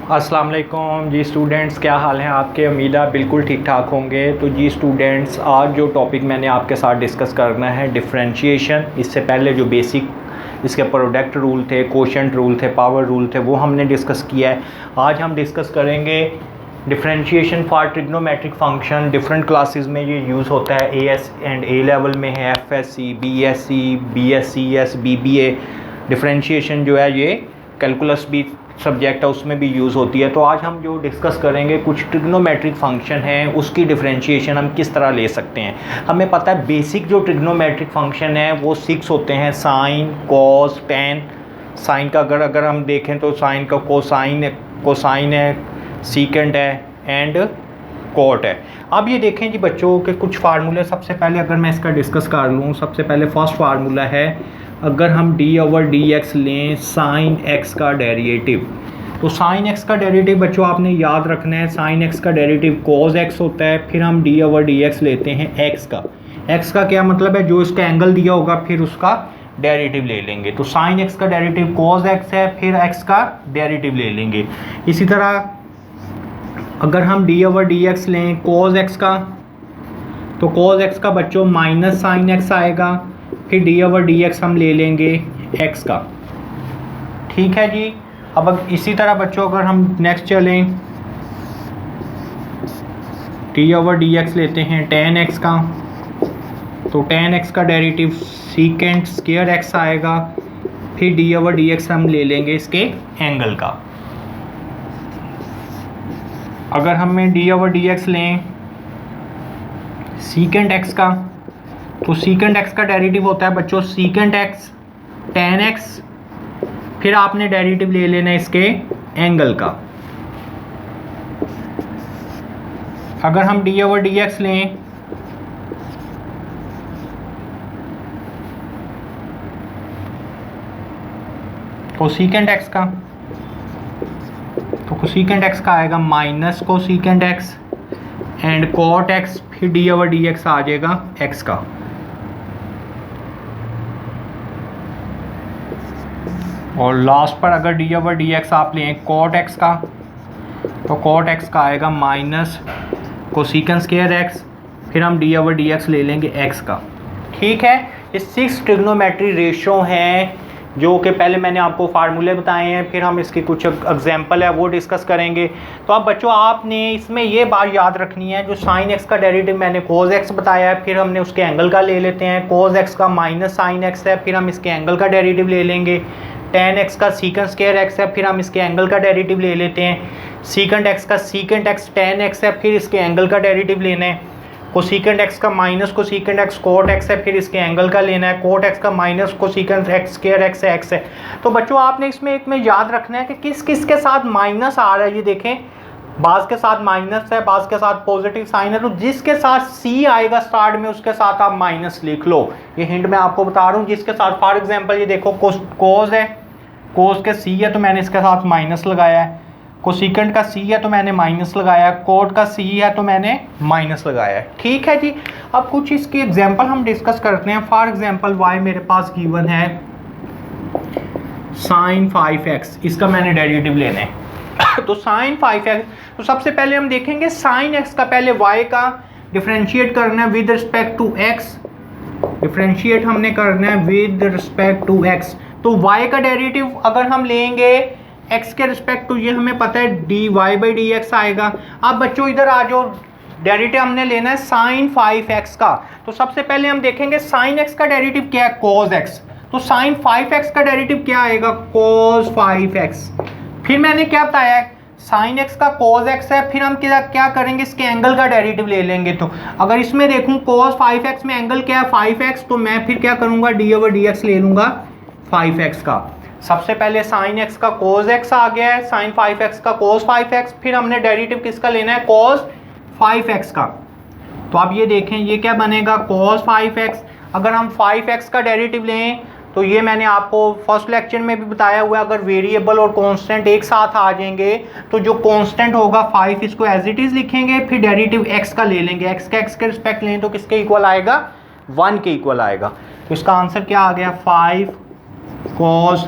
अस्सलाम वालेकुम जी स्टूडेंट्स, क्या हाल है आपके। उम्मीद है बिल्कुल ठीक ठाक होंगे। तो जी स्टूडेंट्स, आज जो टॉपिक मैंने आपके साथ डिस्कस करना है डिफरेंशिएशन। इससे पहले जो बेसिक इसके प्रोडक्ट रूल थे, कोशेंट रूल थे, पावर रूल थे, वो हमने डिस्कस किया है। आज हम डिस्कस करेंगे differentiation for trigonometric function. Different classes में ये यूज़ होता है। एएस एंड ए लेवल में है, FSc, BSc, BSCS, BBA. Differentiation जो है ये कैलकुलस भी सब्जेक्ट है, उसमें भी यूज़ होती है। तो आज हम जो डिस्कस करेंगे कुछ ट्रिग्नोमेट्रिक फंक्शन है, उसकी डिफरेंशिएशन हम किस तरह ले सकते हैं। हमें पता है बेसिक जो ट्रिग्नोमेट्रिक फंक्शन है वो 6 होते हैं: साइन, कॉस, टेन। साइन का अगर हम देखें तो साइन का कोसाइन है, सीकेंट है एंड कॉट है। अब ये देखें जी बच्चों के कुछ फार्मूले। सबसे पहले अगर मैं इसका डिस्कस कर लूँ, सबसे पहले फर्स्ट फार्मूला है, अगर हम d/dx लें साइन x का डेरिवेटिव, तो साइन x का डेरिवेटिव बच्चों आपने याद रखना है, साइन x का डेरिवेटिव cos x होता है। फिर हम d/dx लेते हैं x का। x का क्या मतलब है, जो इसका एंगल दिया होगा फिर उसका डेरिवेटिव ले लेंगे। तो साइन x का डेरिवेटिव cos x है, फिर x का डेरिवेटिव ले लेंगे। इसी तरह अगर हम d/dx लें cos x का, तो cos x का बच्चों माइनस साइन x आएगा, फिर d/dx हम ले लेंगे x का। ठीक है जी। अब इसी तरह बच्चों अगर हम नेक्स्ट चलें, d/dx लेते हैं tan x का, तो tan x का डेरिवेटिव सीकेंट स्क्वायर x आएगा, फिर d/dx हम ले लेंगे इसके एंगल का। अगर हमें d/dx लें सीकेंट x का, तो सीकेंट x का डेरिवेटिव होता है बच्चों सीकेंट x tan x, फिर आपने डेरिवेटिव ले लेना है इसके एंगल का। अगर हम d/dx लें कोसीकेंट x का, तो कोसीकेंट x का आएगा minus cosecant x and cot x, फिर d/dx आ जाएगा x का। और लास्ट पर अगर d/dx आप लें कॉट x का, तो कॉट x का आएगा माइनस कोसिकेंट स्क्वायर x, फिर हम d/dx ले लेंगे x का। ठीक है। ये 6 ट्रिग्नोमेट्री रेशो हैं जो कि पहले मैंने आपको फार्मूले बताए हैं, फिर हम इसकी कुछ एग्जांपल है वो डिस्कस करेंगे। तो अब बच्चों आपने इसमें ये बात याद रखनी है, जो साइन x का डेरिवेटिव मैंने cos x बताया है, फिर हमने उसके एंगल का ले लेते हैं। cos x का माइनस साइन x है, फिर हम इसके एंगल का डेरिवेटिव ले लेंगे। tan x का सीकेंट स्क्वायर x है, फिर हम इसके एंगल का डेरिवेटिव ले लेते हैं। सीकेंट x का सीकेंट x tan x है, फिर इसके एंगल का डेरिवेटिव लेना है। कोसीकेंट x का minus cosecant x cot x है, फिर इसके एंगल का लेना है। कोट x का minus cosecant x square x है, x है। तो बच्चों आपने इसमें एक में याद रखना है कि किस किस के साथ माइनस आ रहा है। ये देखें, बाज के साथ माइनस है, बाज के साथ पॉजिटिव साइन है, तो जिसके साथ C आएगा स्टार्ट में उसके साथ आप माइनस लिख लो। ये हिंट मैं आपको बता रहा हूँ। जिसके साथ फॉर एग्जाम्पल ये देखो कोस है, कोस के C है तो मैंने इसके साथ माइनस लगाया है। कोसिकेंट का C है तो मैंने माइनस लगाया है। कोट का C है तो मैंने माइनस लगाया है। ठीक है जी। अब कुछ इसके एग्जांपल हम डिस्कस करते हैं। फॉर एग्जांपल y मेरे पास गिवन है sin 5x, इसका मैंने डेरिवेटिव लेना है। तो sin 5x, तो सबसे पहले हम देखेंगे sin x का पहले y का डिफरेंशिएट करना है with respect to x। Differentiate हमने करना है विद रिस्पेक्ट टू x। तो y का डेरिवेटिव अगर हम लेंगे x के रिस्पेक्ट टू, ये हमें पता है dy/dx आएगा। अब बच्चों इधर आ जाओ, डेरिवेटिव हमने लेना है sin 5x का। तो सबसे पहले हम देखेंगे sin x का डेरिवेटिव क्या है, cos x। तो sin 5x का डेरिवेटिव क्या आएगा, cos 5x। फिर मैंने क्या बताया है, sin x का cos x है, फिर हम क्या करेंगे, इसके एंगल का डेरिवेटिव ले लेंगे। तो अगर इसमें देखूं cos 5x में एंगल क्या है 5x, तो मैं फिर क्या करूंगा, d/dx ले लूंगा 5x का। सबसे पहले sin x का cos x आ गया है, sin 5x का cos 5x, फिर हमने डेरिवेटिव किसका लेना है, cos 5x का। तो आप ये देखें ये क्या बनेगा, cos 5x। अगर हम 5x का डेरिवेटिव लें तो ये मैंने आपको फर्स्ट लेक्चर में भी बताया हुआ है, अगर वेरिएबल और कांस्टेंट एक साथ आ जाएंगे तो जो कांस्टेंट होगा 5 इसको एज इट इज लिखेंगे, फिर डेरिवेटिव x का ले लेंगे। x का x के रिस्पेक्ट लें तो किसके इक्वल आएगा, 1 के इक्वल आएगा। तो इसका आंसर क्या आ गया, 5 cos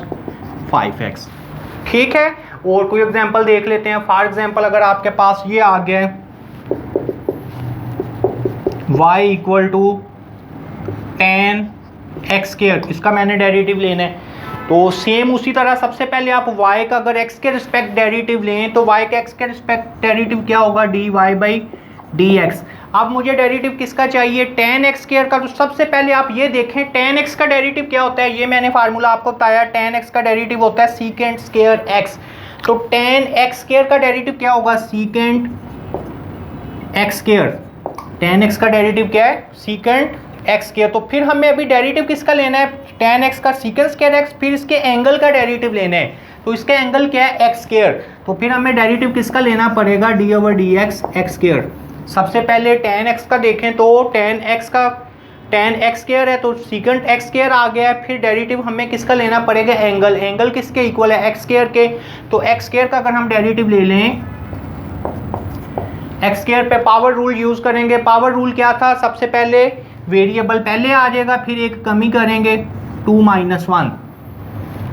5x। ठीक है। और कोई एग्जांपल देख लेते हैं। फॉर एग्जांपल अगर आपके पास ये आ गया है y equal to tan x square, इसका मैंने डेरिवेटिव लेना है, तो सेम उसी तरह सबसे पहले आप y का अगर x के रिस्पेक्ट डेरिवेटिव लें तो y के x के रिस्पेक्ट डेरिवेटिव क्या होगा, dy बाई dx। अब मुझे डेरिवेटिव किसका चाहिए, tan x स्क्वायर का। तो सबसे पहले आप ये देखें tan x का डेरिवेटिव क्या होता है, ये मैंने फार्मूला आपको बताया, tan x का डेरिवेटिव होता है सीकेंट स्क्वायर x। तो tan x स्क्वायर का डेरिवेटिव क्या होगा, secant x square. tan x का डेरिवेटिव क्या है, सीकेंट x स्क्वायर। तो फिर हमें अभी डेरिवेटिव किसका लेना है, tan x का सीकेंट स्क्वायर x, फिर इसके एंगल का डेरिवेटिव लेना है, तो इसका एंगल क्या है, x स्क्वायर। तो फिर हमें डेरिवेटिव किसका लेना पड़ेगा, d over dx x square. सबसे पहले tan x का देखें तो tan x स्क्वायर है तो सीकेंट x स्क्वायर आ गया है, फिर डेरिवेटिव हमें किसका लेना पड़ेगा, एंगल। एंगल किसके इक्वल है, x स्क्वायर के। तो x स्क्वायर का अगर हम डेरिवेटिव ले लें, x स्क्वायर पे पावर रूल यूज करेंगे। पावर रूल क्या था, सबसे पहले वेरिएबल पहले आ जाएगा, फिर एक कमी करेंगे 2 - 1,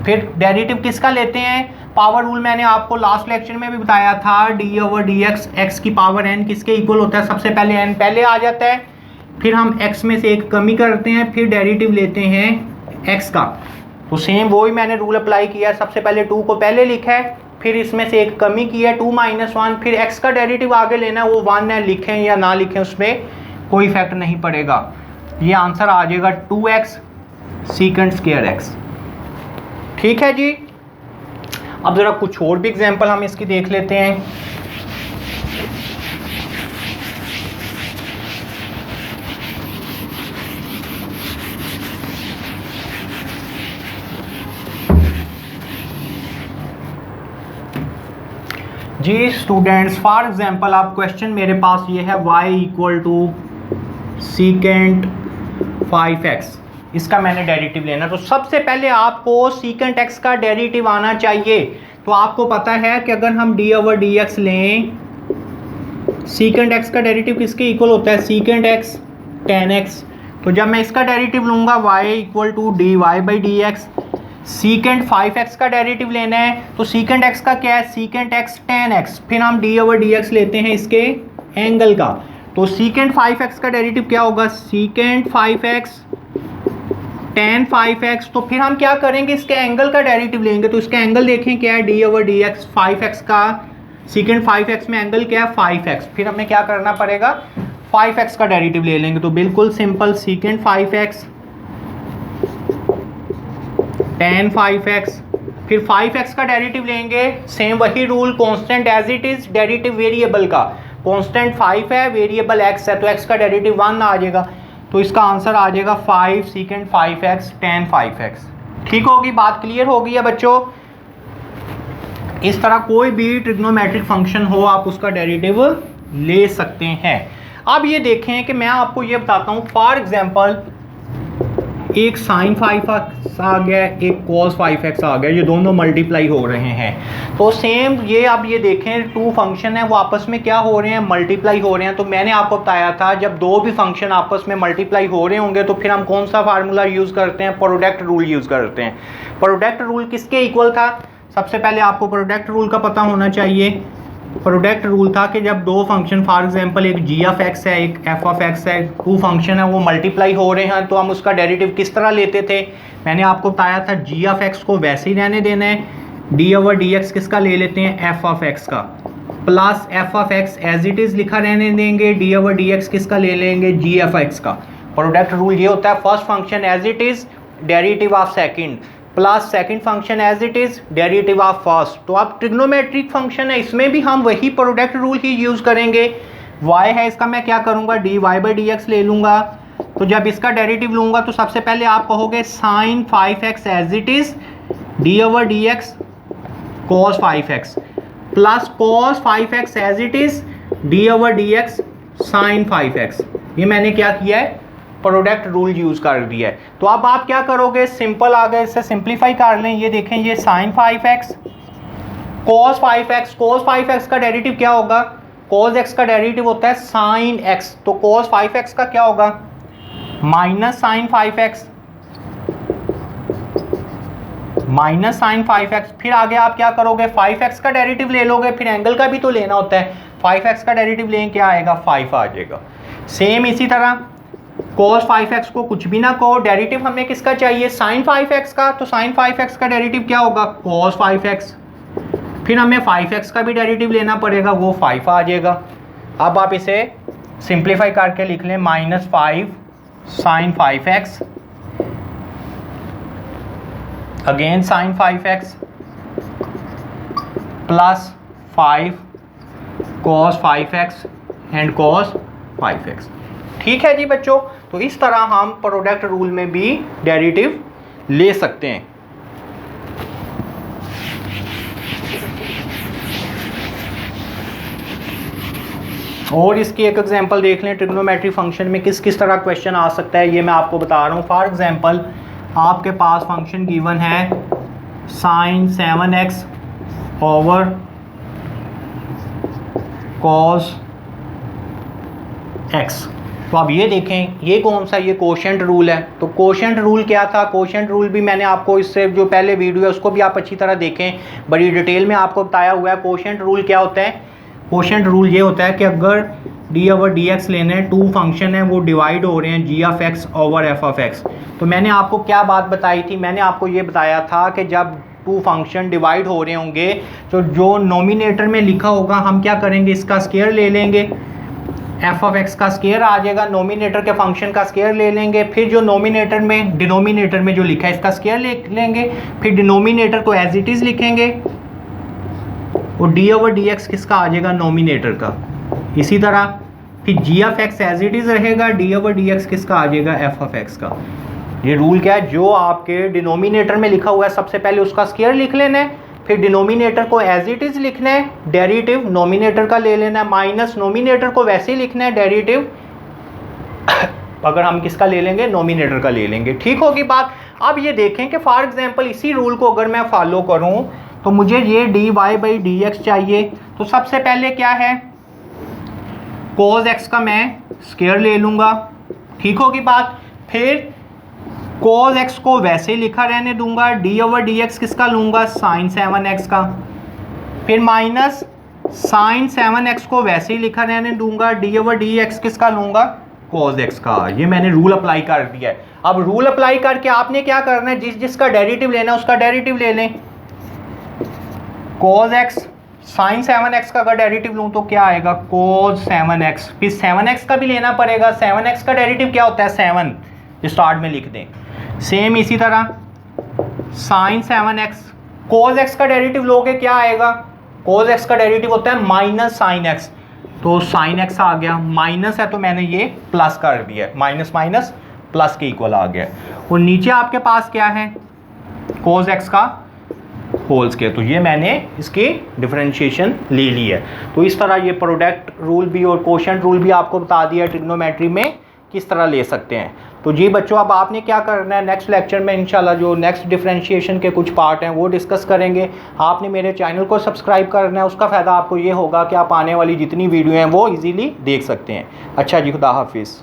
फिर डेरिवेटिव किसका लेते हैं, पावर रूल मैंने आपको लास्ट लेक्चर में भी बताया था, d ओवर dx x की पावर n किसके इक्वल होता है, सबसे पहले n पहले आ जाता है, फिर हम x में से एक कमी करते हैं, फिर डेरिवेटिव लेते हैं x का। तो सेम वही मैंने रूल अप्लाई किया है, सबसे पहले 2 को पहले लिखा है, फिर इसमें से एक कमी की है 2 - 1, फिर x का डेरिवेटिव आगे लेना है, वो 1 है, लिखें या ना लिखें उसमें कोई इफेक्ट नहीं पड़ेगा। ये आंसर आ जाएगा 2x सीकेंट स्क्वायर x। ठीक है जी। अब जरा कुछ और भी एग्जांपल हम इसकी देख लेते हैं। जी स्टूडेंट्स, फॉर एग्जांपल आप क्वेश्चन मेरे पास ये है y equal to secant 5x, इसका मैंने डेरिवेटिव लेना। तो सबसे पहले आपको सीकेंट x का डेरिवेटिव आना चाहिए। तो आपको पता है कि अगर हम d ओवर dx लें, सीकेंट x का डेरिवेटिव किसके इक्वल होता है, सीकेंट x tan x। तो जब मैं इसका डेरिवेटिव लूँगा y equal to dy by dx, secant 5x का डेरिवेटिव लेना है, तो सीकेंट x का क्या है, सीकेंट x tan x, फिर हम d ओवर dx लेते हैं इसके एंगल का। तो सीकेंट 5x का डेरिवेटिव क्या होगा, सीकेंट 5x tan 5x। तो फिर हम क्या करेंगे, इसके एंगल का डेरिवेटिव लेंगे। तो इसका एंगल देखें क्या है, d ओवर dx 5x का सीकेंट 5x में एंगल क्या है 5x, फिर हमें क्या करना पड़ेगा, 5x का डेरिवेटिव ले लेंगे। तो बिल्कुल simple, secant 5x tan 5x, फिर 5x का डेरिवेटिव लेंगे, सेम वही rule, constant as it is, derivative variable का, कांस्टेंट 5 है, वेरिएबल x है, तो x का डेरिवेटिव 1 आ जाएगा। तो इसका आंसर आ जाएगा 5 सीकेंट 5x tan 5x। ठीक होगी बात, क्लियर होगी है बच्चों। इस तरह कोई भी ट्रिग्नोमेट्रिक फंक्शन हो आप उसका डेरिवेटिव ले सकते हैं। अब ये देखें कि मैं आपको ये बताता हूँ, फॉर एग्जांपल एक sin 5x आ गया, एक cos 5x आ गया, ये दोनों मल्टीप्लाई हो रहे हैं। तो सेम ये, अब ये देखें 2 फंक्शन है वो आपस में क्या हो रहे हैं, मल्टीप्लाई हो रहे हैं। तो मैंने आपको बताया था जब 2 भी फंक्शन आपस में मल्टीप्लाई हो रहे होंगे तो फिर हम कौन सा फार्मूला यूज़ करते हैं, प्रोडक्ट रूल यूज़ करते हैं। प्रोडक्ट रूल किसके इक्वल था, सबसे पहले आपको प्रोडक्ट रूल का पता होना चाहिए। प्रोडक्ट रूल था कि जब 2 फंक्शन, फॉर एग्जांपल एक g ऑफ x है, एक f ऑफ x है, 2 फंक्शन है वो मल्टीप्लाई हो रहे हैं, तो हम उसका डेरिवेटिव किस तरह लेते थे। मैंने आपको बताया था g ऑफ x को वैसे ही रहने देना है, d ओवर dx किसका ले लेते हैं, f ऑफ x का, plus f of x as it is लिखा रहने देंगे, d ओवर dx किसका ले लेंगे, g ऑफ x का। प्रोडक्ट रूल ये होता है, first function as it is, derivative of second, plus second function as it is, derivative of first. तो अब ट्रिग्नोमेट्रिक फंक्शन है, इसमें भी हम वही प्रोडक्ट रूल ही यूज़ करेंगे। y है, इसका मैं क्या करूँगा, dy बाई dx ले लूँगा। तो जब इसका डेरिवेटिव लूँगा तो सबसे पहले आप कहोगे sin 5x as it is, d over dx cos 5x, plus cos 5x as it is, d over dx sin 5x। ये मैंने क्या किया है, प्रोडक्ट रूल यूज़ कर दिया है। तो अब आप क्या करोगे, सिंपल आ गए, इसे सिंप्लीफाई कर लें। ये देखें, ये sin 5x cos 5x, cos 5x का डेरिवेटिव क्या होगा, cos x का डेरिवेटिव होता है sin x, तो cos 5x का क्या होगा, minus sin 5x, minus sign 5x, फिर आगे आप क्या करोगे 5x का डेरिवेटिव ले लोगे, फिर एंगल का भी तो लेना होता है, 5x का डेरिवेटिव लें क्या आएगा 5 आ जाएगा। सेम इसी तरह cos 5x को कुछ भी ना कहो, डेरिवेटिव हमें किसका चाहिए sin 5x का, तो sin 5x का डेरिवेटिव क्या होगा cos 5x, फिर हमें 5x का भी डेरिवेटिव लेना पड़ेगा, वो 5 आ जाएगा। अब आप इसे सिंप्लीफाई करके लिख लें -5 sin 5x again sin 5x plus 5 cos 5x and cos 5x। ठीक है जी बच्चों, तो इस तरह हम प्रोडक्ट रूल में भी डेरिवेटिव ले सकते हैं। और इसकी एक एग्जांपल देख लें, ट्रिग्नोमेट्री फंक्शन में किस किस तरह क्वेश्चन आ सकता है ये मैं आपको बता रहा हूँ। फॉर एग्जांपल आपके पास फंक्शन गिवन है sin 7x over cos x। तो अब ये देखें ये कौन सा, ये कोशेंट रूल है। तो कोशेंट रूल क्या था, कोशेंट रूल भी मैंने आपको इससे जो पहले वीडियो है उसको भी आप अच्छी तरह देखें, बड़ी डिटेल में आपको बताया हुआ है। कोशेंट रूल क्या होता है, कोशेंट रूल ये होता है कि अगर डी ओवर डी एक्स लेने हैं, टू फंक्शन है वो डिवाइड हो रहे हैं g of x over f of x. तो मैंने आपको क्या बात बताई थी, मैंने आपको ये बताया था कि जब टू फंक्शन डिवाइड हो रहे होंगे तो जो नोमिनेटर में लिखा होगा हम क्या करेंगे, इसका स्क्वायर ले लेंगे, एफ ऑफ एक्स का स्क्वायर आ जाएगा, नोमिनेटर के फंक्शन का स्क्वायर ले लेंगे, फिर जो नोमिनेटर में डिनोमिनेटर में जो लिखा है इसका स्क्वायर ले लेंगे, फिर डिनोमिनेटर को एज इट इज़ लिखेंगे और डी ओवर डी एक्स किसका आ जाएगा नोमिनेटर का। इसी तरह फिर g of x as it is रहेगा, डी ओवर डी एक्स किसका आ जाएगा एफ ऑफ एक्स का। ये रूल क्या है, जो आपके डिनोमिनेटर में लिखा हुआ है सबसे पहले उसका स्क्वायर लिख लेना है, फिर डिनोमिनेटर को एज इट इज़ लिखना है, डेरिवेटिव नोमिनेटर का ले लेना है, माइनस नोमिनेटर को वैसे ही लिखना है, डेरिवेटिव अगर हम किसका ले लेंगे नोमिनेटर का ले लेंगे। ठीक होगी बात। अब ये देखें कि फॉर एग्जांपल इसी रूल को अगर मैं फॉलो करूं तो मुझे ये d y by d x चाहिए। तो सबसे पहले क्या है, cos x का मैं स्क्वायर ले लूँगा, ठीक होगी बात। फिर cos x को वैसे ही लिखा रहने दूंगा, डी ओवर डी एक्स किसका लूँगा sin 7x का, फिर माइनस sin 7x को वैसे ही लिखा रहने दूंगा, डी ओवर डी एक्स किसका लूँगा cos x का। ये मैंने रूल अप्लाई कर दिया है। अब रूल अप्लाई करके आपने क्या करना है, जिसका डेरिवेटिव लेना है उसका डेरिवेटिव ले लें। cos x sin 7x का अगर डेरिवेटिव लूँ तो क्या आएगा cos 7x, फिर 7x का भी लेना पड़ेगा, 7x का डेरिवेटिव क्या होता है 7 स्टार्ट में लिख दें। सेम इसी तरह sin 7x, cos x का डेरिवेटिव लोगे क्या आएगा, cos x का डेरिवेटिव होता है माइनस sin x, तो sin x आ गया, माइनस है तो मैंने ये प्लस कर दिया, माइनस माइनस प्लस के इक्वल आ गया। और नीचे आपके पास क्या है cos x का होल स्क्वायर, तो ये मैंने इसकी डिफरेंशिएशन ले ली है। तो इस तरह ये प्रोडक्ट रूल भी और कोशेंट रूल भी आपको बता दिया ट्रिग्नोमेट्री में किस तरह ले सकते हैं। तो जी बच्चों अब आपने क्या करना है, नेक्स्ट लेक्चर में इंशाल्लाह जो नेक्स्ट डिफरेंशिएशन के कुछ पार्ट हैं वो डिस्कस करेंगे। आपने मेरे चैनल को सब्सक्राइब करना है, उसका फ़ायदा आपको ये होगा कि आप आने वाली जितनी वीडियो हैं वो इजीली देख सकते हैं। अच्छा जी, खुदा हाफिज़।